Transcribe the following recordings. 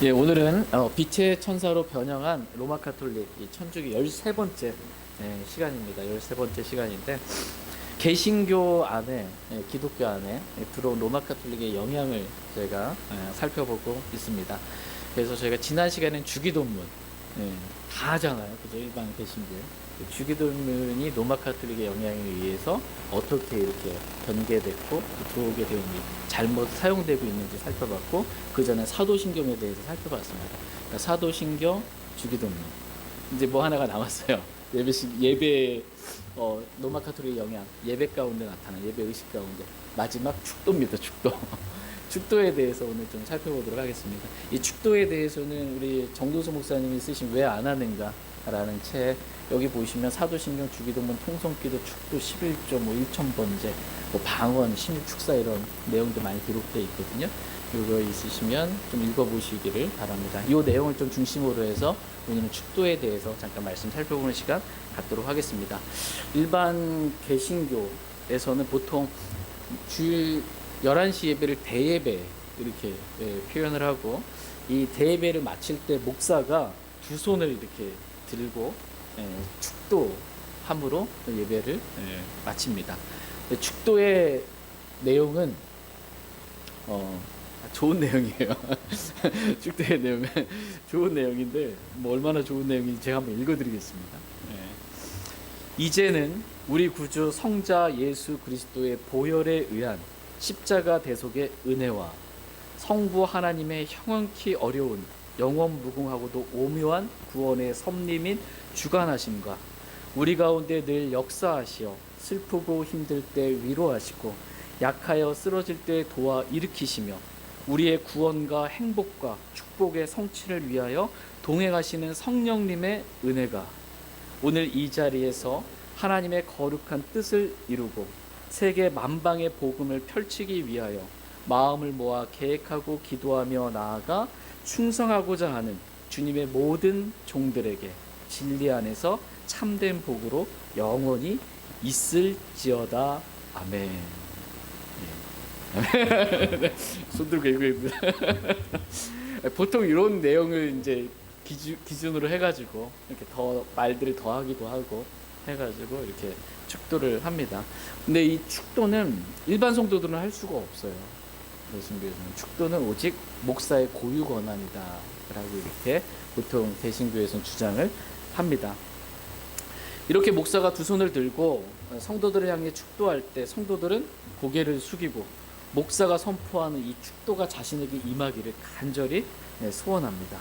예, 오늘은 빛의 천사로 변형한 로마 카톨릭 이 천주교 13번째 시간입니다. 13번째 시간인데 개신교 안에 기독교 안에 들어온 로마 카톨릭의 영향을 저희가 살펴보고 있습니다. 그래서 저희가 지난 시간엔 주기도문 다 하잖아요. 그죠? 일반 개신교. 주기도문이 로마 카톨릭의 영향에 의해서 어떻게 이렇게 변개됐고 들어오게 되었는지 잘못 사용되고 있는지 살펴봤고 그 전에 사도신경에 대해서 살펴봤습니다. 그러니까 사도신경, 주기도문. 이제 뭐 하나가 남았어요. 예배 로마 카톨릭의 영향, 예배 가운데 나타난 예배 의식 가운데 마지막 축도입니다. 축도. 축도에 대해서 오늘 좀 살펴보도록 하겠습니다. 이 축도에 대해서는 우리 정도수 목사님이 쓰신 왜 안 하는가 라는 책, 여기 보시면 사도신경, 주기도문, 통성기도, 축도 11조, 뭐 1,000번째, 뭐 방언, 신유축사 이런 내용도 많이 기록되어 있거든요. 이거 있으시면 좀 읽어보시기를 바랍니다. 이 내용을 좀 중심으로 해서 오늘은 축도에 대해서 잠깐 말씀 살펴보는 시간 갖도록 하겠습니다. 일반 개신교에서는 보통 주일 11시 예배를 대예배 이렇게 표현을 하고, 이 대예배를 마칠 때 목사가 두 손을 이렇게 들고 축도함으로 예배를 마칩니다. 축도의 내용은 좋은 내용이에요. 축도의 내용은 좋은 내용인데 뭐 얼마나 좋은 내용인지 제가 한번 읽어드리겠습니다. 이제는 우리 구주 성자 예수 그리스도의 보혈에 의한 십자가 대속의 은혜와 성부 하나님의 형언키 어려운 영원 무궁하고도 오묘한 구원의 섭리 및 주관하심과 우리 가운데 늘 역사하시어 슬프고 힘들 때 위로하시고 약하여 쓰러질 때 도와 일으키시며 우리의 구원과 행복과 축복의 성취를 위하여 동행하시는 성령님의 은혜가 오늘 이 자리에서 하나님의 거룩한 뜻을 이루고 세계 만방의 복음을 펼치기 위하여 마음을 모아 계획하고 기도하며 나아가 충성하고자 하는 주님의 모든 종들에게 진리 안에서 참된 복으로 영원히 있을지어다. 아멘. 네. 손 들고 읽습니다. 보통 이런 내용을 이제 기준으로 해가지고 이렇게 더 말들을 더하기도 하고 해가지고 이렇게 축도를 합니다. 근데 이 축도는 일반 성도들은 할 수가 없어요. 개신교에서는 축도는 오직 목사의 고유 권한이다 라고 이렇게 보통 개신교에서는 주장을 합니다. 이렇게 목사가 두 손을 들고 성도들을 향해 축도할 때 성도들은 고개를 숙이고 목사가 선포하는 이 축도가 자신에게 임하기를 간절히 소원합니다.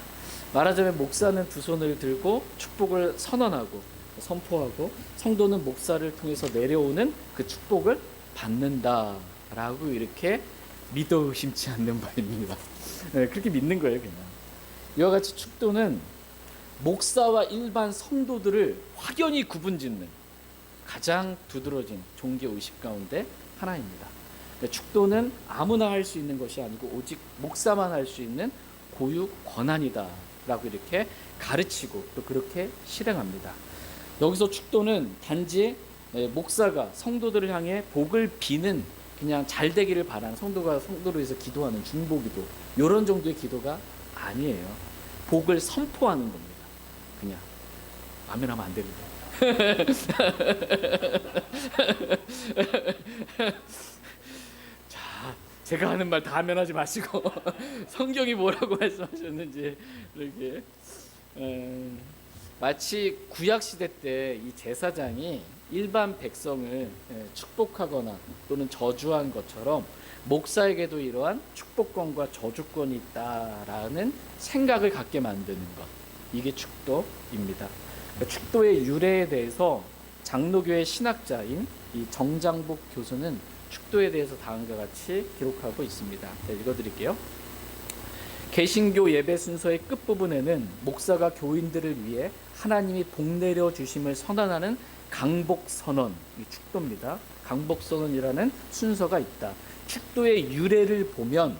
말하자면 목사는 두 손을 들고 축복을 선언하고 선포하고 성도는 목사를 통해서 내려오는 그 축복을 받는다라고 이렇게 믿어 의심치 않는 바입니다. 그렇게 믿는 거예요, 그냥. 이와 같이 축도는 목사와 일반 성도들을 확연히 구분짓는 가장 두드러진 종교 의식 가운데 하나입니다. 축도는 아무나 할 수 있는 것이 아니고 오직 목사만 할 수 있는 고유 권한이다 라고 이렇게 가르치고 또 그렇게 실행합니다. 여기서 축도는 단지 목사가 성도들을 향해 복을 비는, 그냥 잘 되기를 바라는, 성도가 성도로 해서 기도하는 중보기도 이런 정도의 기도가 아니에요. 복을 선포하는 겁니다. 그냥 아멘 하면 안 됩니다. 자, 제가 하는 말 다 아멘 하지 마시고 성경이 뭐라고 말씀하셨는지 이렇게 마치 구약시대 때 이 제사장이 일반 백성을 축복하거나 또는 저주한 것처럼 목사에게도 이러한 축복권과 저주권이 있다라는 생각을 갖게 만드는 것, 이게 축도입니다. 축도의 유래에 대해서 장로교의 신학자인 이 정장복 교수는 축도에 대해서 다음과 같이 기록하고 있습니다. 읽어드릴게요. 개신교 예배 순서의 끝부분에는 목사가 교인들을 위해 하나님이 복 내려 주심을 선언하는 강복선언, 이 축도입니다. 강복선언이라는 순서가 있다. 축도의 유래를 보면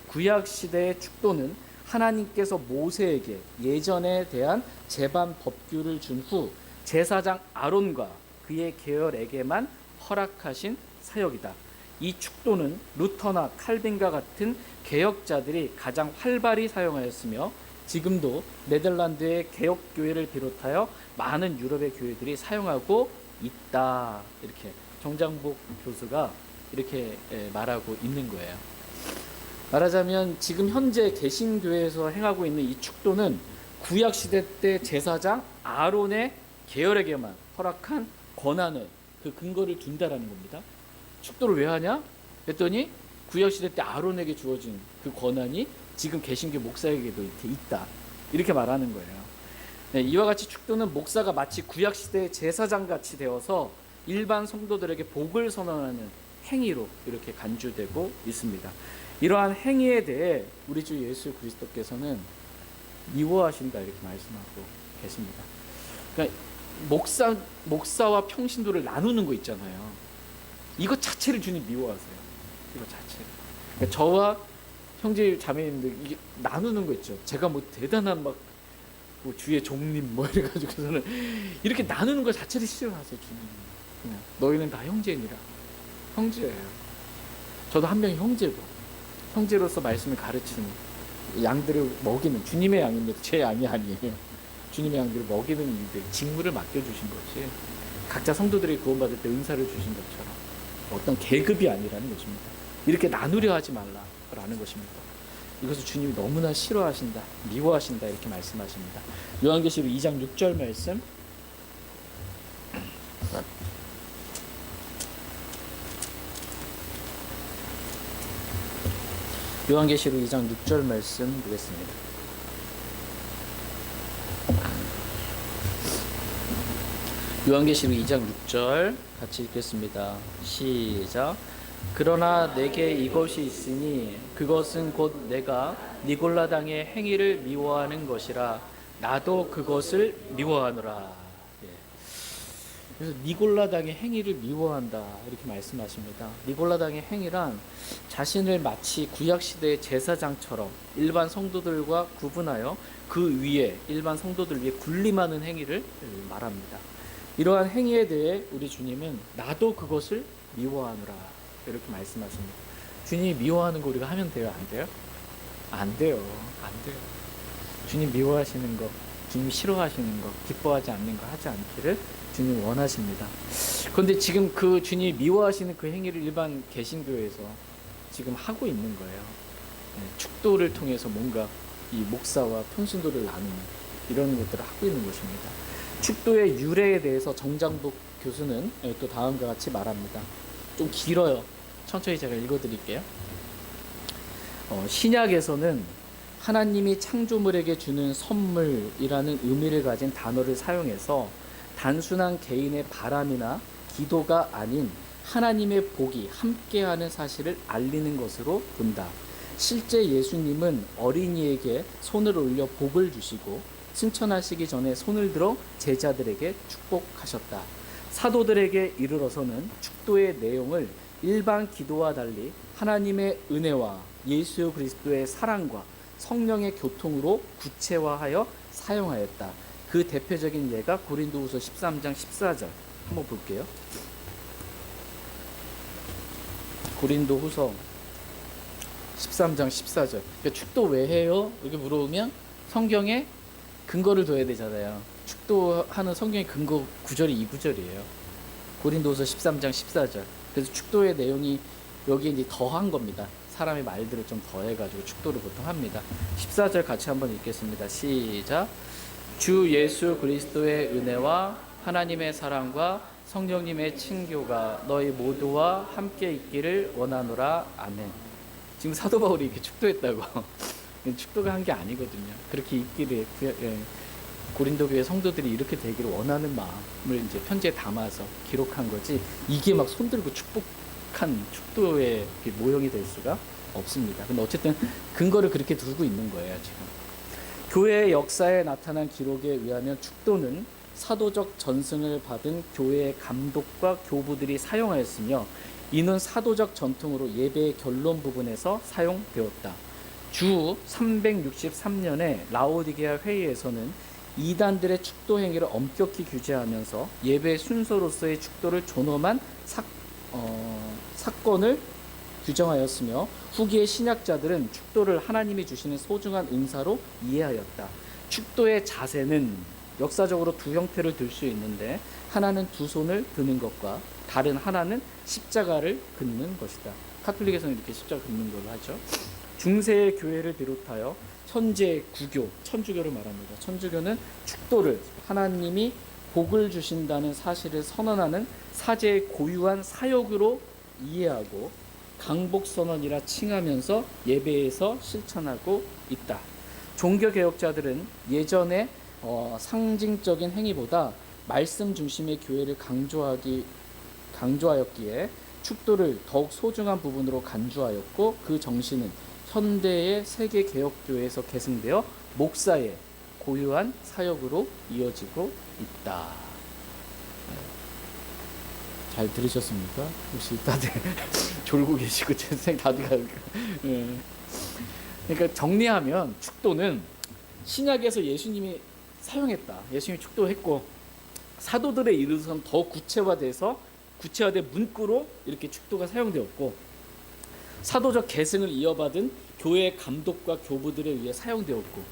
구약시대의 축도는 하나님께서 모세에게 예전에 대한 제반 법규를 준 후 제사장 아론과 그의 계열에게만 허락하신 사역이다. 이 축도는 루터나 칼빈과 같은 개혁자들이 가장 활발히 사용하였으며 지금도 네덜란드의 개혁교회를 비롯하여 많은 유럽의 교회들이 사용하고 있다. 이렇게 정장복 교수가 이렇게 말하고 있는 거예요. 말하자면 지금 현재 개신교회에서 행하고 있는 이 축도는 구약시대 때 제사장 아론의 계열에게만 허락한 권한을, 그 근거를 둔다라는 겁니다. 축도를 왜 하냐? 그랬더니 구약시대 때 아론에게 주어진 그 권한이 지금 개신교 목사에게도 이렇게 있다. 이렇게 말하는 거예요. 네, 이와 같이 축도는 목사가 마치 구약시대의 제사장같이 되어서 일반 성도들에게 복을 선언하는 행위로 이렇게 간주되고 있습니다. 이러한 행위에 대해 우리 주 예수 그리스도께서는 미워하신다 이렇게 말씀하고 계십니다. 그러니까 목사와 평신도를 나누는 거 있잖아요. 이것 자체를 주님 미워하세요. 이거 자체. 그러니까 저와 형제 자매님들 이게 나누는 거 있죠. 제가 뭐 대단한 뭐 주의 종님 뭐 이래가지고서는 이렇게 나누는 거 자체를 싫어하세요. 주님. 그냥 너희는 다 형제니라. 형제예요. 저도 한 명의 형제고 형제로서 말씀을 가르치는 양들을 먹이는 주님의 양입니다. 제 양이 아니에요. 주님의 양들을 먹이는 일들, 직무를 맡겨주신 거지. 각자 성도들이 구원받을 때 은사를 주신 것처럼 어떤 계급이 아니라는 것입니다. 이렇게 나누려 하지 말라라는 것입니다. 이것을 주님이 너무나 싫어하신다, 미워하신다 이렇게 말씀하십니다. 요한계시록 2장 6절 말씀. 요한계시록 2장 6절 말씀 보겠습니다. 요한계시록 2장 6절 같이 읽겠습니다. 시작. 그러나 내게 이것이 있으니 그것은 곧 내가 니골라당의 행위를 미워하는 것이라 나도 그것을 미워하노라. 예. 그래서 니골라당의 행위를 미워한다 이렇게 말씀하십니다. 니골라당의 행위란 자신을 마치 구약시대의 제사장처럼 일반 성도들과 구분하여 그 위에 일반 성도들 위에 군림하는 행위를 말합니다. 이러한 행위에 대해 우리 주님은 나도 그것을 미워하노라 이렇게 말씀하십니다. 주님이 미워하는 거 우리가 하면 돼요? 안 돼요? 안 돼요. 안 돼요. 주님 미워하시는 거, 주님 싫어하시는 거, 기뻐하지 않는 거 하지 않기를 주님 원하십니다. 그런데 지금 그 주님이 미워하시는 그 행위를 일반 개신교에서 지금 하고 있는 거예요. 축도를 통해서 뭔가 이 목사와 평신도를 나누는 이런 것들을 하고 있는 것입니다. 축도의 유래에 대해서 정장복 교수는 또 다음과 같이 말합니다. 좀 길어요. 천천히 제가 읽어드릴게요. 신약에서는 하나님이 창조물에게 주는 선물이라는 의미를 가진 단어를 사용해서 단순한 개인의 바람이나 기도가 아닌 하나님의 복이 함께하는 사실을 알리는 것으로 본다. 실제 예수님은 어린이에게 손을 올려 복을 주시고 승천하시기 전에 손을 들어 제자들에게 축복하셨다. 사도들에게 이르러서는 축도의 내용을 일반 기도와 달리 하나님의 은혜와 예수 그리스도의 사랑과 성령의 교통으로 구체화하여 사용하였다. 그 대표적인 예가 고린도후서 13장 14절 한번 볼게요. 고린도후서 13장 14절. 그러니까 축도 왜 해요? 이렇게 물어보면 성경에 근거를 둬야 되잖아요. 축도하는 성경의 근거 구절이 이 구절이에요. 고린도후서 13장 14절. 그래서 축도의 내용이 여기 이제 더한 겁니다. 사람의 말들을 좀 더해가지고 축도를 보통 합니다. 14절 같이 한번 읽겠습니다. 시작. 주 예수 그리스도의 은혜와 하나님의 사랑과 성령님의 친교가 너희 모두와 함께 있기를 원하노라. 아멘. 지금 사도 바울이 이렇게 축도했다고. 축도가 한 게 아니거든요. 그렇게 있기를 고린도 교회 성도들이 이렇게 되기를 원하는 마음을 이제 편지에 담아서 기록한 거지. 이게 막 손들고 축복한 축도의 모형이 될 수가 없습니다. 근데 어쨌든 근거를 그렇게 두고 있는 거예요, 지금. 교회의 역사에 나타난 기록에 의하면 축도는 사도적 전승을 받은 교회의 감독과 교부들이 사용하였으며 이는 사도적 전통으로 예배의 결론 부분에서 사용되었다. 주 363년에 라오디게아 회의에서는 이단들의 축도 행위를 엄격히 규제하면서 예배 순서로서의 축도를 존엄한 사건을 규정하였으며 후기의 신약자들은 축도를 하나님이 주시는 소중한 은사로 이해하였다. 축도의 자세는 역사적으로 두 형태를 들 수 있는데 하나는 두 손을 드는 것과 다른 하나는 십자가를 긋는 것이다. 카톨릭에서는 이렇게 십자가 긋는 걸로 하죠. 중세의 교회를 비롯하여 현재 구교, 천주교를 말합니다. 천주교는 축도를 하나님이 복을 주신다는 사실을 선언하는 사제의 고유한 사역으로 이해하고 강복선언이라 칭하면서 예배에서 실천하고 있다. 종교개혁자들은 예전의 상징적인 행위보다 말씀 중심의 교회를 강조하였기에 축도를 더욱 소중한 부분으로 간주하였고 그 정신은 현대의 세계개혁교회에서 계승되어 목사의 고유한 사역으로 이어지고 있다. 잘 들으셨습니까? 혹시 다들 졸고 계시고 제 생각 다들 그러니까 정리하면 축도는 신약에서 예수님이 사용했다. 예수님이 축도했고 사도들에 이르러서는 더 구체화된 문구로 이렇게 축도가 사용되었고 사도적 계승을 이어받은 교회의 감독과 교부들에 의해 사용되었고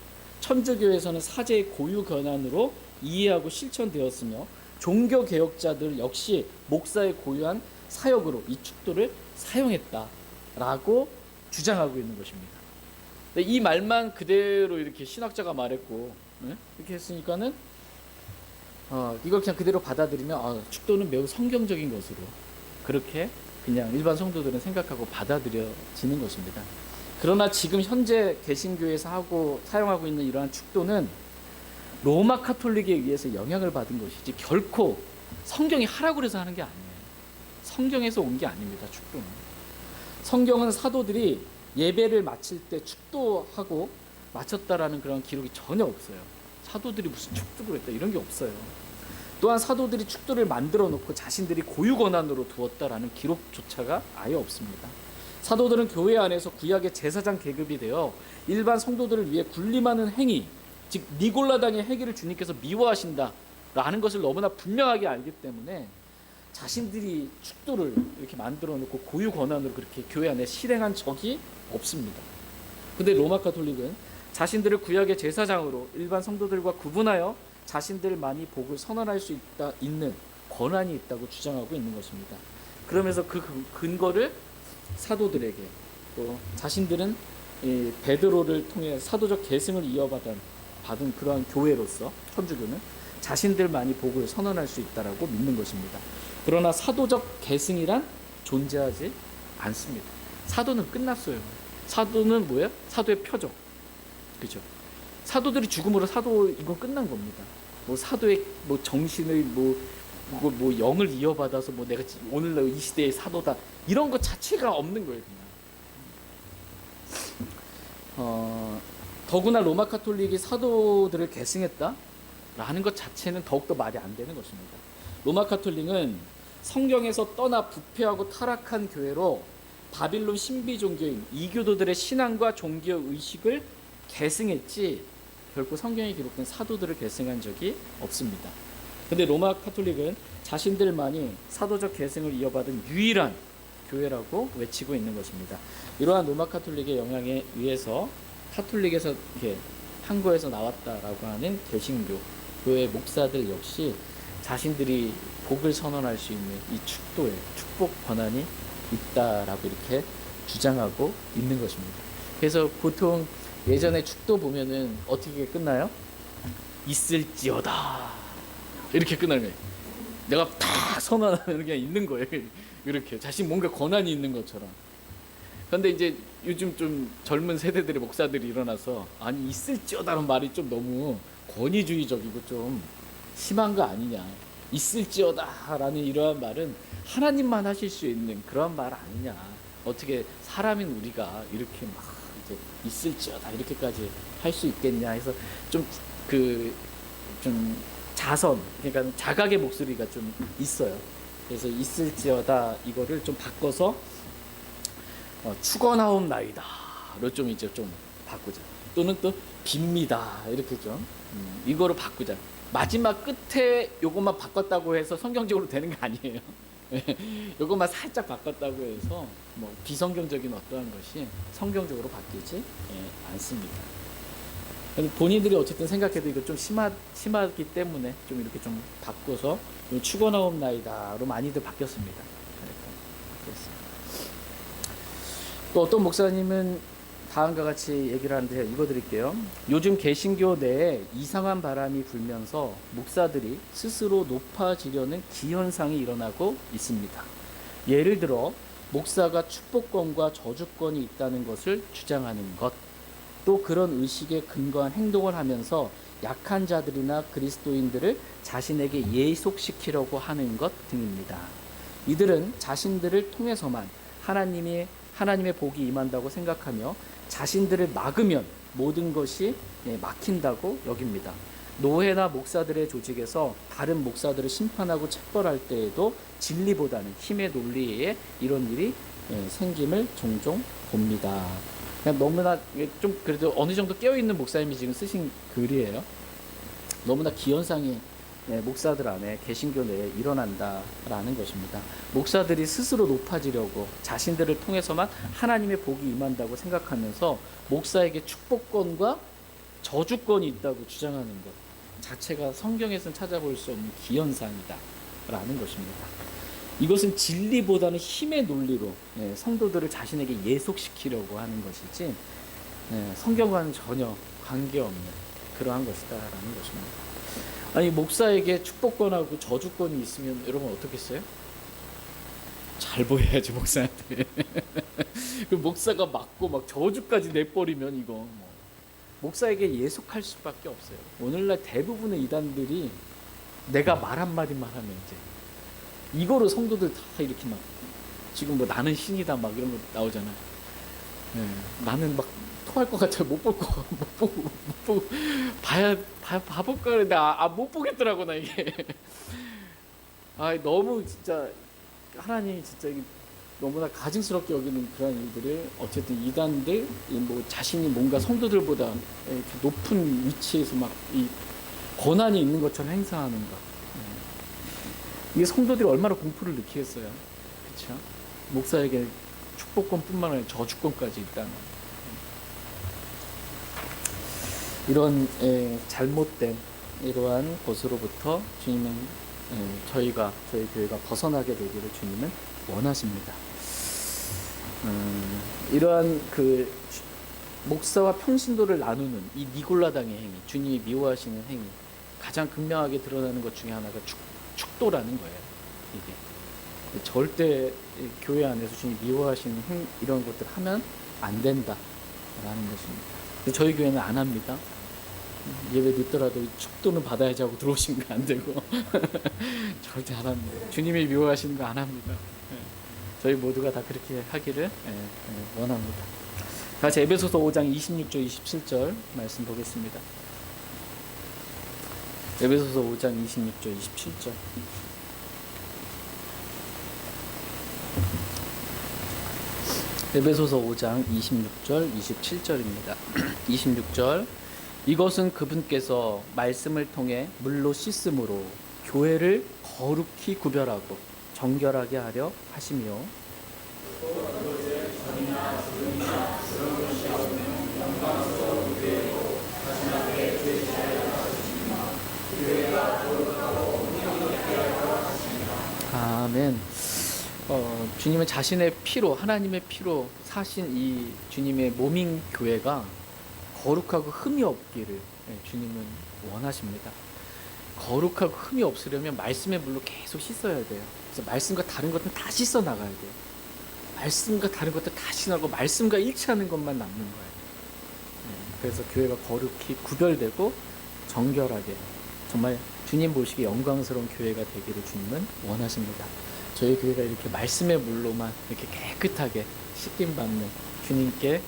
천주교에서는 사제의 고유 권한으로 이해하고 실천되었으며 종교개혁자들 역시 목사의 고유한 사역으로 이 축도를 사용했다라고 주장하고 있는 것입니다. 이 말만 그대로 이렇게 신학자가 말했고 이렇게 했으니까는 이걸 그냥 그대로 받아들이면 축도는 매우 성경적인 것으로 그렇게 그냥 일반 성도들은 생각하고 받아들여지는 것입니다. 그러나 지금 현재 개신교에서 사용하고 있는 이러한 축도는 로마 카톨릭에 의해서 영향을 받은 것이지 결코 성경이 하라고 해서 하는 게 아니에요. 성경에서 온 게 아닙니다. 축도는. 성경은 사도들이 예배를 마칠 때 축도하고 마쳤다라는 그런 기록이 전혀 없어요. 사도들이 무슨 축도를 했다 이런 게 없어요. 또한 사도들이 축도를 만들어 놓고 자신들이 고유 권한으로 두었다라는 기록조차가 아예 없습니다. 사도들은 교회 안에서 구약의 제사장 계급이 되어 일반 성도들을 위해 군림하는 행위, 즉 니골라당의 행위를 주님께서 미워하신다라는 것을 너무나 분명하게 알기 때문에 자신들이 축도를 이렇게 만들어 놓고 고유 권한으로 그렇게 교회 안에 실행한 적이 없습니다. 근데 로마 카톨릭은 자신들을 구약의 제사장으로 일반 성도들과 구분하여 자신들만이 복을 선언할 수 있는 권한이 있다고 주장하고 있는 것입니다. 그러면서 그 근거를 사도들에게 또 자신들은 베드로를 통해 사도적 계승을 받은 그러한 교회로서 천주교는 자신들만이 복을 선언할 수 있다라고 믿는 것입니다. 그러나 사도적 계승이란 존재하지 않습니다. 사도는 끝났어요. 사도는 뭐예요? 사도의 표적. 그죠? 사도들이 죽음으로 사도 이건 끝난 겁니다. 뭐 사도의 뭐 정신을 뭐 영을 이어받아서 뭐 내가 오늘날 이 시대의 사도다 이런 것 자체가 없는 거예요. 그냥. 더구나 로마 카톨릭이 사도들을 계승했다라는 것 자체는 더욱더 말이 안 되는 것입니다. 로마 카톨릭은 성경에서 떠나 부패하고 타락한 교회로 바빌론 신비 종교인 이교도들의 신앙과 종교 의식을 계승했지 결코 성경에 기록된 사도들을 계승한 적이 없습니다. 근데 로마 카톨릭은 자신들만이 사도적 계승을 이어받은 유일한 교회라고 외치고 있는 것입니다. 이러한 로마 카톨릭의 영향에 의해서 카톨릭에서 이렇게 한국에서 나왔다라고 하는 개신교 교회 목사들 역시 자신들이 복을 선언할 수 있는 이 축도에 축복 권한이 있다라고 이렇게 주장하고 있는 것입니다. 그래서 보통 예전에 축도 보면은 어떻게 끝나요? 있을지어다 이렇게 끝나는 거예요. 내가 딱 선언하면 그냥 있는 거예요. 이렇게 자신 뭔가 권한이 있는 것처럼. 그런데 이제 요즘 좀 젊은 세대들의 목사들이 일어나서 아니 있을지어다라는 말이 좀 너무 권위주의적이고 좀 심한 거 아니냐. 있을지어다라는 이러한 말은 하나님만 하실 수 있는 그런 말 아니냐. 어떻게 사람인 우리가 이렇게 막 이제 있을지어다 이렇게까지 할 수 있겠냐 해서 좀 자선, 그러니까 자각의 목소리가 좀 있어요. 그래서 있을지어다 이거를 좀 바꿔서 축원하옵나이다로 좀 이제 좀 바꾸자. 또는 또 빕니다 이렇게 좀 이거로 바꾸자. 마지막 끝에 요것만 바꿨다고 해서 성경적으로 되는 게 아니에요. 이것만 살짝 바꿨다고 해서 뭐 비성경적인 어떠한 것이 성경적으로 바뀌지 않습니다. 본인들이 어쨌든 생각해도 이거 좀 심하기 때문에 좀 이렇게 좀 바꿔서 죽어나옵나이다로 많이들 바뀌었습니다. 또 어떤 목사님은 다음과 같이 얘기를 하는데 읽어드릴게요. 요즘 개신교 내에 이상한 바람이 불면서 목사들이 스스로 높아지려는 기현상이 일어나고 있습니다. 예를 들어 목사가 축복권과 저주권이 있다는 것을 주장하는 것, 또 그런 의식에 근거한 행동을 하면서 약한 자들이나 그리스도인들을 자신에게 예속시키려고 하는 것 등입니다. 이들은 자신들을 통해서만 하나님의 복이 임한다고 생각하며 자신들을 막으면 모든 것이 막힌다고 여깁니다. 노회나 목사들의 조직에서 다른 목사들을 심판하고 책벌할 때에도 진리보다는 힘의 논리에 이런 일이 생김을 종종 봅니다. 그냥 너무나 좀 그래도 어느 정도 깨어있는 목사님이 지금 쓰신 글이에요. 너무나 기현상이 목사들 안에 개신교 내에 일어난다라는 것입니다. 목사들이 스스로 높아지려고 자신들을 통해서만 하나님의 복이 임한다고 생각하면서 목사에게 축복권과 저주권이 있다고 주장하는 것 자체가 성경에서는 찾아볼 수 없는 기현상이다라는 것입니다. 이것은 진리보다는 힘의 논리로 성도들을 자신에게 예속시키려고 하는 것이지 성경과는 전혀 관계없는 그러한 것이다라는 것입니다. 아니 목사에게 축복권하고 저주권이 있으면 여러분 어떻겠어요? 잘 보여야지 목사한테. 그 목사가 맞고 막 저주까지 내버리면 이거 뭐 목사에게 예속할 수밖에 없어요. 오늘날 대부분의 이단들이 내가 말 한마디만 하면 이제 이거로 성도들 다 이렇게 막 지금 뭐 나는 신이다 막 이런 거 나오잖아요. 나는 막 토할 것 같아요. 못 보고 봐볼까 그랬는데 못 보겠더라고 나 이게. 너무 진짜 하나님이 진짜 너무나 가증스럽게 여기는 그런 일들을 어쨌든 이단들 뭐 자신이 뭔가 성도들보다 이렇게 높은 위치에서 막 이 권한이 있는 것처럼 행사하는 것. 이게 성도들이 얼마나 공포를 느끼겠어요. 그렇죠? 목사에게 축복권뿐만 아니라 저주권까지 있다는 이런 잘못된 이러한 것으로부터 주님은 저희 교회가 벗어나게 되기를 주님은 원하십니다. 이러한 그 목사와 평신도를 나누는 이 니골라당의 행위, 주님이 미워하시는 행위, 가장 극명하게 드러나는 것 중에 하나가 축도라는 거예요. 이게 절대 교회 안에서 주님이 미워하시는 이런 것들 하면 안 된다라는 것입니다. 저희 교회는 안 합니다. 예배 늦더라도 축도는 받아야지 하고 들어오시면 안 되고 절대 안 합니다. 주님이 미워하시는 거 안 합니다. 저희 모두가 다 그렇게 하기를 원합니다. 다시 에베소서 5장 26절 27절 말씀 보겠습니다. 에베소서 5장 26절 27절 에베소서 5장 26절 27절입니다. 26절 이것은 그분께서 말씀을 통해 물로 씻음으로 교회를 거룩히 구별하고 정결하게 하려 하시며 아멘. 주님은 자신의 피로 하나님의 피로 사신 이 주님의 몸인 교회가 거룩하고 흠이 없기를 주님은 원하십니다. 거룩하고 흠이 없으려면 말씀의 물로 계속 씻어야 돼요. 그래서 말씀과 다른 것은 다 씻어 나가야 돼요. 말씀과 다른 것들 다 씻어나고 말씀과 일치하는 것만 남는 거예요. 그래서 교회가 거룩히 구별되고 정결하게 정말 주님 보시기에 영광스러운 교회가 되기를 주님은 원하십니다. 저희 교회가 이렇게 말씀의 물로만 이렇게 깨끗하게 씻김 받는 주님께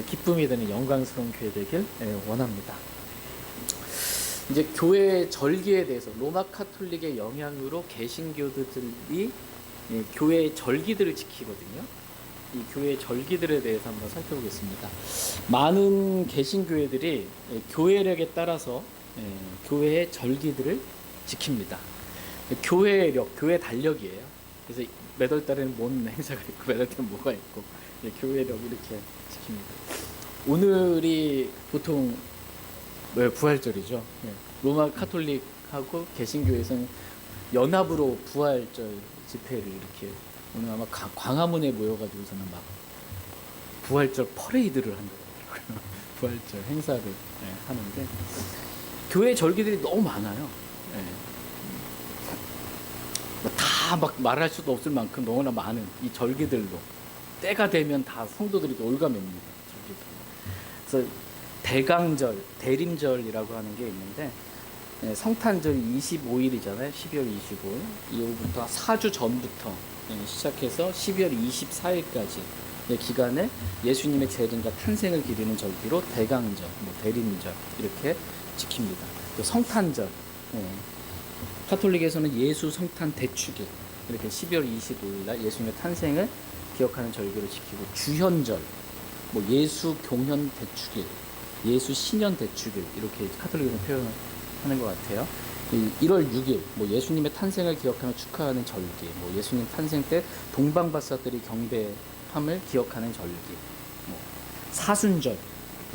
기쁨이 되는 영광스러운 교회 되길 원합니다. 이제 교회 절기에 대해서 로마 카톨릭의 영향으로 개신교들이 교회의 절기들을 지키거든요. 이 교회의 절기들에 대해서 한번 살펴보겠습니다. 많은 개신교회들이 교회력에 따라서 교회의 절기들을 지킵니다. 교회력, 교회 달력이에요. 그래서 매달 달에는 뭔 행사가 있고 매달 달에는 뭐가 있고 교회력 이렇게 지킵니다. 오늘이 보통 부활절이죠. 로마 카톨릭하고 개신교에서는 연합으로 부활절 집회를 이렇게 오늘 아마 광화문에 모여가지고서는 막 부활절 퍼레이드를 한다고 부활절 행사를 하는데 교회 절기들이 너무 많아요. 다 막 말할 수도 없을 만큼 너무나 많은 이 절기들로 때가 되면 다 성도들이 올가맵니다. 절기들. 그래서 대강절, 대림절이라고 하는 게 있는데 성탄절이 25일이잖아요. 12월 25일. 이후부터 4주 전부터 시작해서 12월 24일까지 기간에 예수님의 재림과 탄생을 기리는 절기로 대강절, 대림절 이렇게 지킵니다. 또 성탄절, 카톨릭에서는 예수 성탄 대축일 이렇게 12월 25일 날 예수님의 탄생을 기억하는 절기로 지키고 주현절, 예수 경현 대축일, 예수 신년 대축일 이렇게 카톨릭은 표현을 하는 것 같아요. 1월 6일 예수님의 탄생을 기억하며 축하하는 절기, 예수님 탄생 때 동방박사들이 경배함을 기억하는 절기, 사순절,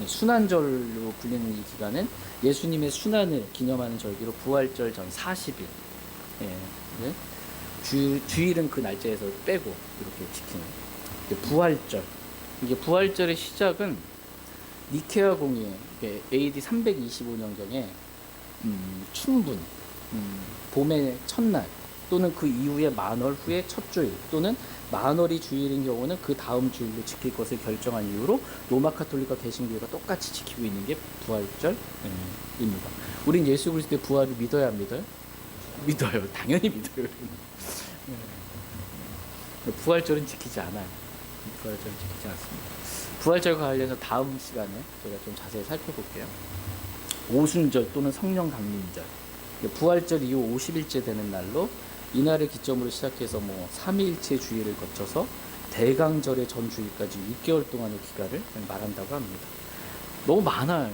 순환절로 불리는 이 기간은 예수님의 순환을 기념하는 절기로 부활절 전 40일, 주일은 그 날짜에서 빼고 이렇게 지키는 부활절. 이게 부활절의 시작은 니케아 공의회 AD 325년경에 춘분, 봄의 첫날 또는 그 이후에 만월 후의 첫 주일 또는 만월이 주일인 경우는 그 다음 주일로 지킬 것을 결정한 이유로 로마 카톨릭과 개신교회가 똑같이 지키고 있는 게 부활절입니다. 우린 예수 그리스도의 부활을 믿어야 안 믿어요? 믿어요. 당연히 믿어요. 부활절은 지키지 않아요. 부활절은 지키지 않습니다. 부활절과 관련해서 다음 시간에 제가 좀 자세히 살펴볼게요. 오순절 또는 성령 강림절, 부활절 이후 50일째 되는 날로 이날을 기점으로 시작해서 3일째 주일을 거쳐서 대강절의 전 주일까지 6개월 동안의 기간을 말한다고 합니다. 너무 많아요.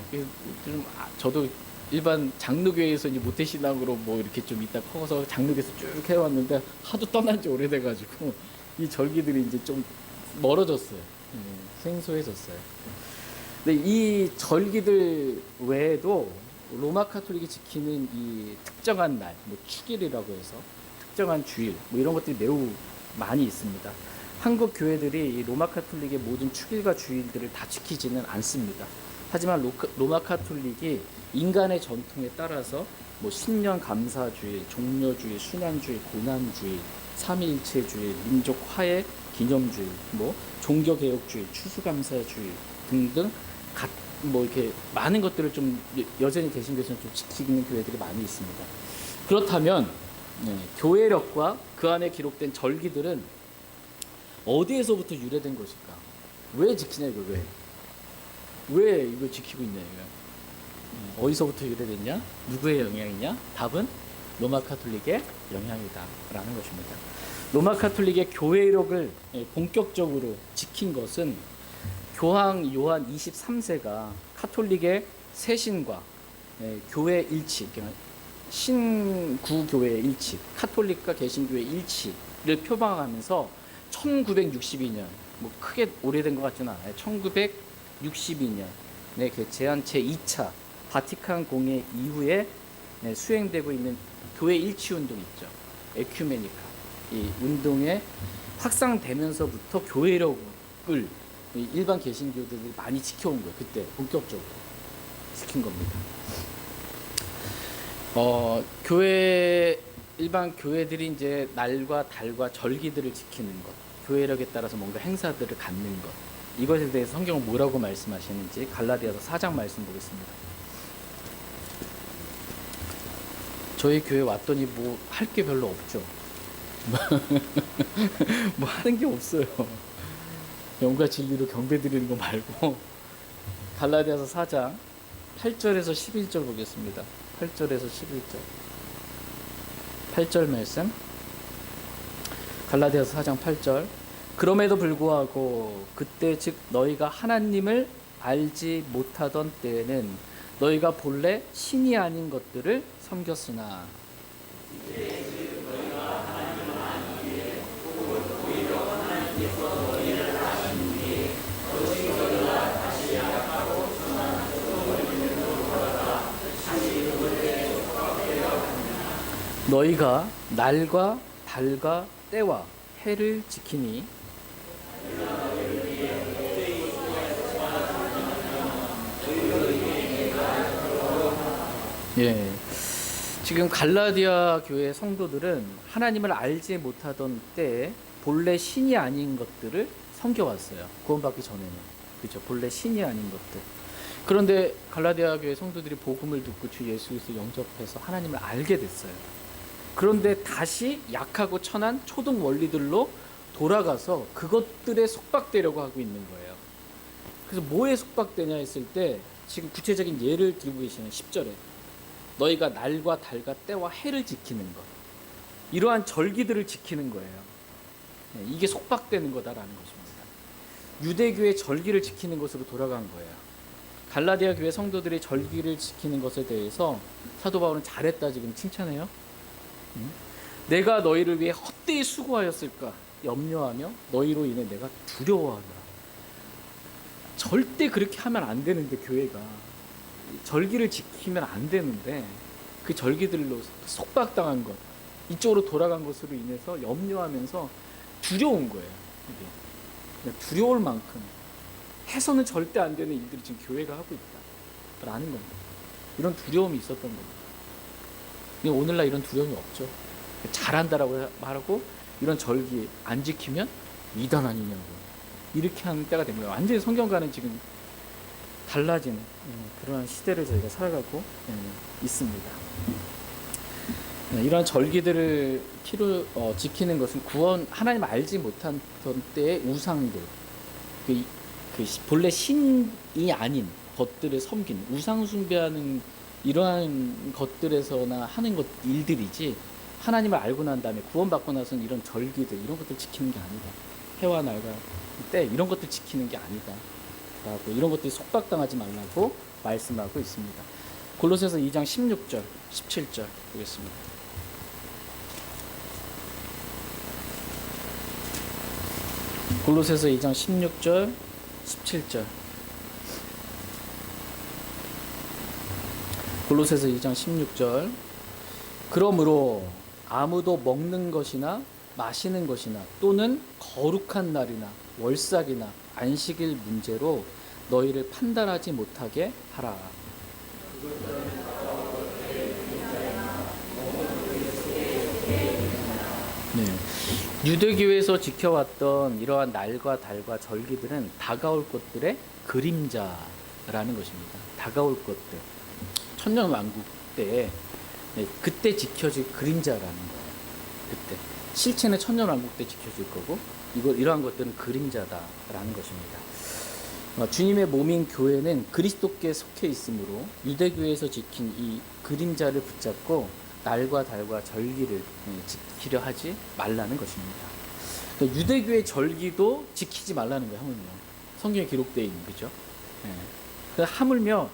저도 일반 장로교회에서 이제 모태신앙으로 이렇게 좀 이따 커서 장로교에서 쭉 해왔는데 하도 떠난 지 오래돼가지고 이 절기들이 이제 좀 멀어졌어요. 생소해졌어요. 근데 이 절기들 외에도 로마 카톨릭이 지키는 이 특정한 날, 축일이라고 해서 특정한 주일, 이런 것들이 매우 많이 있습니다. 한국 교회들이 이 로마 카톨릭의 모든 축일과 주일들을 다 지키지는 않습니다. 하지만 로마 카톨릭이 인간의 전통에 따라서 신년 감사주일, 종려주일, 순환주일, 고난주일, 삼위일체 주일, 민족 화해 기념주일, 종교개혁주일, 추수감사주일 등등 이렇게 많은 것들을 좀 여전히 개신교에서는 좀 지키는 교회들이 많이 있습니다. 그렇다면 교회력과 그 안에 기록된 절기들은 어디에서부터 유래된 것일까? 왜 지키냐 이거 왜 이거 지키고 있냐 이거 어디서부터 유래됐냐? 누구의 영향이냐? 답은 로마 카톨릭의 영향이다라는 것입니다. 로마 카톨릭의 교회력을 본격적으로 지킨 것은 교황 요한 23세가 카톨릭의 새신과 교회 일치, 신구교회의 일치, 카톨릭과 개신교의 일치를 표방하면서 1962년, 크게 오래된 것 같지는 않아요. 1962년에 개최한 제2차 바티칸 공회 이후에 수행되고 있는 교회 일치 운동 있죠. 에큐메니카. 이 운동에 확산되면서부터 교회력을 일반 개신교들이 많이 지켜온 거예요. 그때 본격적으로 지킨 겁니다. 일반 교회들이 이제 날과 달과 절기들을 지키는 것, 교회력에 따라서 뭔가 행사들을 갖는 것, 이것에 대해서 성경은 뭐라고 말씀하시는지 갈라디아서 4장 말씀 보겠습니다. 저희 교회 왔더니 할 게 별로 없죠. 하는 게 없어요. 영과 진리로 경배드리는 거 말고 갈라디아서 4장 8절에서 11절 보겠습니다. 8절에서 11절 8절 말씀 갈라디아서 4장 8절 그럼에도 불구하고 그때 즉 너희가 하나님을 알지 못하던 때에는 너희가 본래 신이 아닌 것들을 섬겼으나 너희가 날과 달과 때와 해를 지키니 예. 지금 갈라디아 교회 성도들은 하나님을 알지 못하던 때에 본래 신이 아닌 것들을 섬겨왔어요. 구원받기 전에는. 그죠? 본래 신이 아닌 것들. 그런데 갈라디아 교회 성도들이 복음을 듣고 주 예수 그리스도 영접해서 하나님을 알게 됐어요. 그런데 다시 약하고 천한 초등 원리들로 돌아가서 그것들에 속박되려고 하고 있는 거예요. 그래서 뭐에 속박되냐 했을 때 지금 구체적인 예를 들고 계시는 10절에 너희가 날과 달과 때와 해를 지키는 것, 이러한 절기들을 지키는 거예요. 이게 속박되는 거다라는 것입니다. 유대교의 절기를 지키는 것으로 돌아간 거예요. 갈라디아 교회 성도들이 절기를 지키는 것에 대해서 사도 바울은 잘했다 지금 칭찬해요. 내가 너희를 위해 헛되이 수고하였을까 염려하며 너희로 인해 내가 두려워하노라. 절대 그렇게 하면 안 되는데, 교회가 절기를 지키면 안 되는데 그 절기들로 속박당한 것, 이쪽으로 돌아간 것으로 인해서 염려하면서 두려운 거예요. 이게 두려울 만큼 해서는 절대 안 되는 일들이 지금 교회가 하고 있다라는 겁니다. 이런 두려움이 있었던 겁니다. 근데 오늘날 이런 두려움이 없죠. 잘한다라고 말하고 이런 절기 안 지키면 이단 아니냐고 이렇게 하는 때가 된 거예요. 완전히 성경과는 지금 달라진 그러한 시대를 저희가 살아가고 있습니다. 이러한 절기들을 지키는 것은 구원, 하나님 알지 못한 때의 우상들, 본래 신이 아닌 것들을 섬기는, 우상 숭배하는 이러한 것들에서나 하는 일들이지, 하나님을 알고 난 다음에 구원받고 나서는 이런 절기들, 이런 것들 지키는 게 아니다. 해와 날과 때 이런 것들 지키는 게 아니다 라고, 이런 것들이 속박당하지 말라고 말씀하고 있습니다. 골로새서 2장 16절 17절 보겠습니다. 골로새서 2장 16절 17절. 골로새서 2장 16절. 그러므로 아무도 먹는 것이나 마시는 것이나 또는 거룩한 날이나 월삭이나 안식일 문제로 너희를 판단하지 못하게 하라. 네. 유대교에서 지켜왔던 이러한 날과 달과 절기들은 다가올 것들의 그림자라는 것입니다. 다가올 것들. 천년왕국 때에 그때 지켜질 그림자라는 거예요. 그때 실체는 천년왕국 때 지켜질 거고, 이러한 것들은 그림자다라는 것입니다. 주님의 몸인 교회는 그리스도께 속해 있으므로 유대교에서 지킨 이 그림자를 붙잡고 날과 달과 절기를 지키려 하지 말라는 것입니다. 그러니까 유대교의 절기도 지키지 말라는 거예요. 하물며 성경에 기록되어 있는, 그죠? 하물며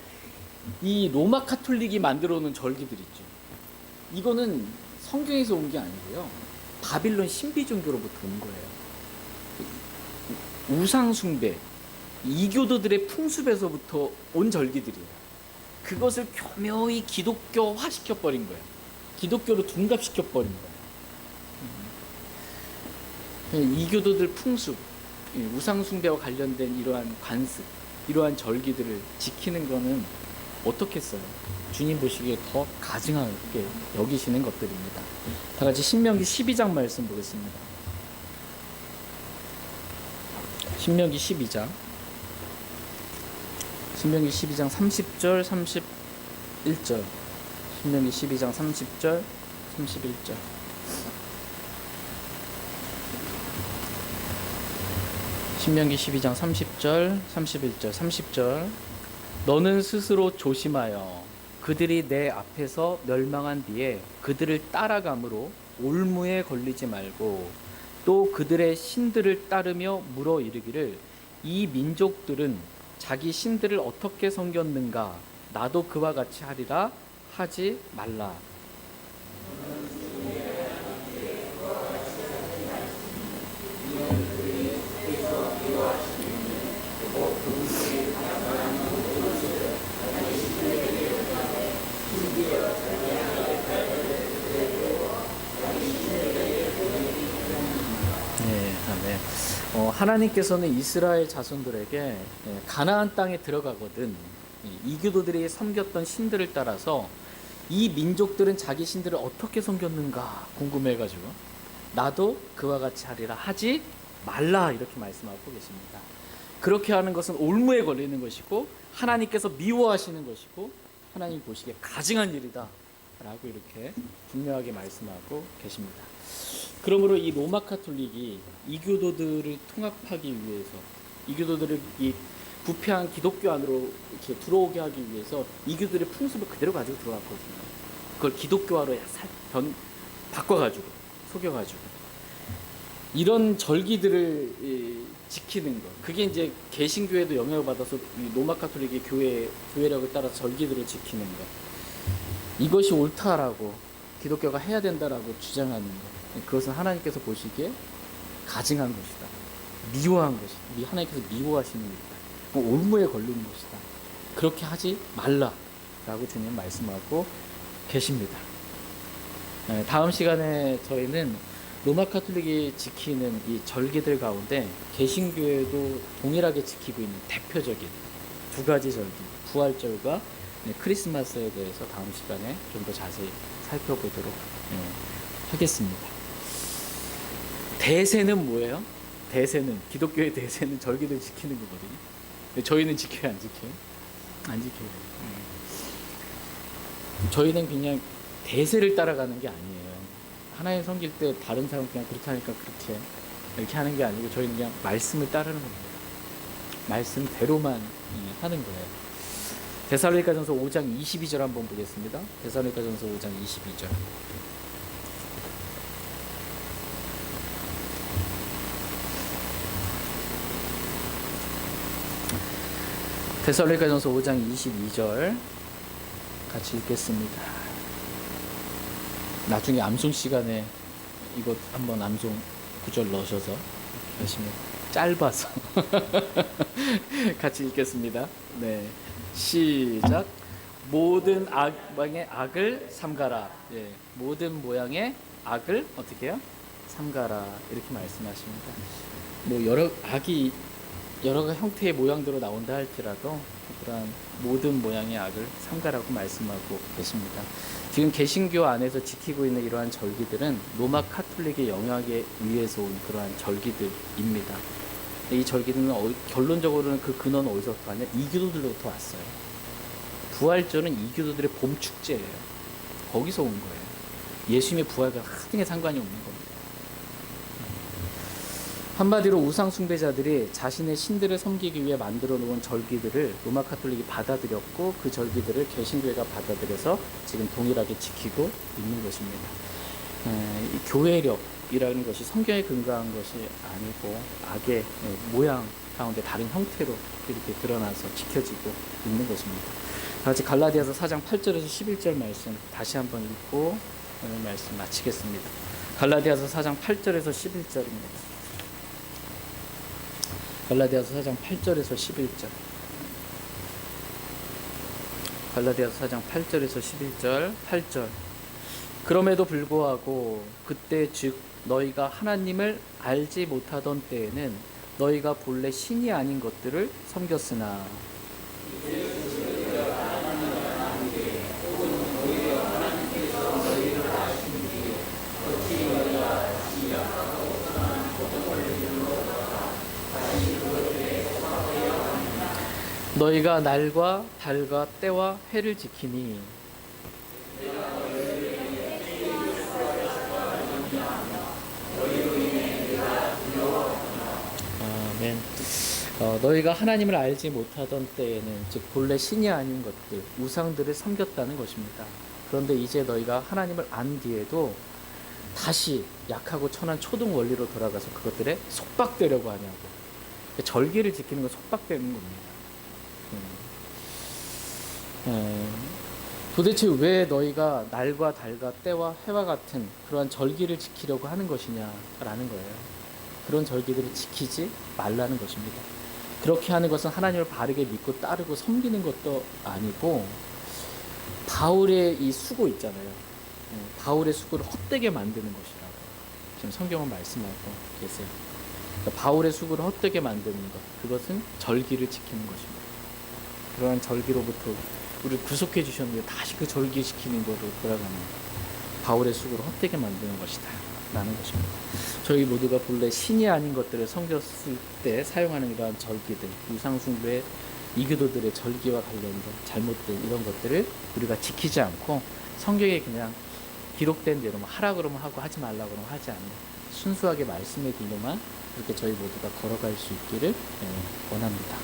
이 로마 카톨릭이 만들어 놓은 절기들 있죠. 이거는 성경에서 온 게 아니고요, 바빌론 신비 종교로부터 온 거예요. 우상 숭배, 이교도들의 풍습에서부터 온 절기들이에요. 그것을 교묘히 기독교화 시켜버린 거예요. 기독교로 둔갑시켜버린 거예요. 이교도들 풍습, 우상 숭배와 관련된 이러한 관습, 이러한 절기들을 지키는 거는 어떻겠어요? 주님 보시기에 더 가증하게 여기시는 것들입니다. 다 같이 신명기 12장 말씀 보겠습니다. 신명기 12장 30절 31절. 신명기 12장 30절 31절. 신명기 12장 30절 31절 30절. 너는 스스로 조심하여 그들이 내 앞에서 멸망한 뒤에 그들을 따라감으로 올무에 걸리지 말고, 또 그들의 신들을 따르며 물어 이르기를 이 민족들은 자기 신들을 어떻게 섬겼는가, 나도 그와 같이 하리라 하지 말라. 하나님께서는 이스라엘 자손들에게 가나안 땅에 들어가거든 이교도들이 섬겼던 신들을 따라서 이 민족들은 자기 신들을 어떻게 섬겼는가 궁금해가지고 나도 그와 같이 하리라 하지 말라 이렇게 말씀하고 계십니다. 그렇게 하는 것은 올무에 걸리는 것이고 하나님께서 미워하시는 것이고 하나님 보시기에 가증한 일이다 라고 이렇게 분명하게 말씀하고 계십니다. 그러므로 이 로마 카톨릭이 이교도들을 통합하기 위해서 이교도들을 이 부패한 기독교 안으로 이렇게 들어오게 하기 위해서 이교도들의 풍습을 그대로 가지고 들어왔거든요. 그걸 기독교화로 바꿔가지고 속여가지고 이런 절기들을 지키는 것 그게 이제 개신교에도 영향을 받아서 이 로마 카톨릭의 교회력을 따라서 절기들을 지키는 것 이것이 옳다라고 기독교가 해야 된다라고 주장하는 것 그것은 하나님께서 보시기에 가증한 것이다. 미워한 것이다. 하나님께서 미워하시는 일이다. 올무에 걸리는 것이다. 그렇게 하지 말라라고 주님 말씀하고 계십니다. 다음 시간에 저희는 로마 카톨릭이 지키는 이 절기들 가운데 개신교에도 동일하게 지키고 있는 대표적인 두 가지 절기, 부활절과 크리스마스에 대해서 다음 시간에 좀 더 자세히 살펴보도록 하겠습니다. 대세는 뭐예요? 대세는 기독교의 대세는 절기들 지키는 거거든요. 저희는 지켜요, 안 지켜요? 안 지켜요. 저희는 그냥 대세를 따라가는 게 아니에요. 하나님 섬길 때 다른 사람 그냥 그렇게 하니까 이렇게 하는 게 아니고 저희는 그냥 말씀을 따르는 겁니다. 말씀대로만 하는 거예요. 데살로니가전서 5장 22절 한번 보겠습니다. 데살로니가전서 5장 22절. 데살로니가전서 5장 22절 같이 읽겠습니다. 나중에 암송 시간에 이것 한번 암송 구절 넣으셔서 하시면 짧아서 같이 읽겠습니다. 네, 시작. 모든 모양의 악을 삼가라. 예, 모든 모양의 악을 어떻게 해요? 삼가라 이렇게 말씀하십니다. 뭐 여러 형태의 모양대로 나온다 할지라도 그러한 모든 모양의 악을 삼가라고 말씀하고 계십니다. 지금 개신교 안에서 지키고 있는 이러한 절기들은 로마 카톨릭의 영향에 의해서 온 그러한 절기들입니다. 이 절기들은 결론적으로는 그 근원은 어디서부터 왔냐? 이교도들로부터 왔어요. 부활절은 이교도들의 봄 축제예요. 거기서 온 거예요. 예수님의 부활과 하등의 상관이 없는 겁니다. 한마디로 우상 숭배자들이 자신의 신들을 섬기기 위해 만들어 놓은 절기들을 로마 카톨릭이 받아들였고 그 절기들을 개신교회가 받아들여서 지금 동일하게 지키고 있는 것입니다. 이 교회력이라는 것이 성경에 근거한 것이 아니고 악의 모양 가운데 다른 형태로 이렇게 드러나서 지켜지고 있는 것입니다. 다같이 갈라디아서 4장 8절에서 11절 말씀 다시 한번 읽고 오늘 말씀 마치겠습니다. 갈라디아서 4장 8절에서 11절입니다. 갈라디아서 4장 8절에서 11절. 갈라디아서 4장 8절에서 11절. 8절. 그럼에도 불구하고 그때 즉 너희가 하나님을 알지 못하던 때에는 너희가 본래 신이 아닌 것들을 섬겼으나 너희가 날과 달과 때와 해를 지키니 아멘. 너희가 하나님을 알지 못하던 때에는 즉 본래 신이 아닌 것들 우상들을 섬겼다는 것입니다. 그런데 이제 너희가 하나님을 안 뒤에도 다시 약하고 천한 초등 원리로 돌아가서 그것들에 속박되려고 하냐고. 절기를 지키는 건 속박되는 겁니다. 도대체 왜 너희가 날과 달과 때와 해와 같은 그러한 절기를 지키려고 하는 것이냐라는 거예요. 그런 절기들을 지키지 말라는 것입니다. 그렇게 하는 것은 하나님을 바르게 믿고 따르고 섬기는 것도 아니고 바울의 이 수고 있잖아요. 바울의 수고를 헛되게 만드는 것이라고 지금 성경은 말씀하고 계세요. 그러니까 바울의 수고를 헛되게 만드는 것, 그것은 절기를 지키는 것입니다. 그러한 절기로부터 우리 구속해 주셨는데 다시 그 절기 지키는 것으로 돌아가는 바울의 수고를 헛되게 만드는 것이다 라는 것입니다. 저희 모두가 본래 신이 아닌 것들을 섬겼을 때 사용하는 이러한 절기들, 우상숭배의 이교도들의 절기와 관련된 잘못된 이런 것들을 우리가 지키지 않고 성경에 그냥 기록된 대로 하라 그러면 하고 하지 말라 그러면 하지 않는 순수하게 말씀의 길로만 그렇게 저희 모두가 걸어갈 수 있기를 원합니다.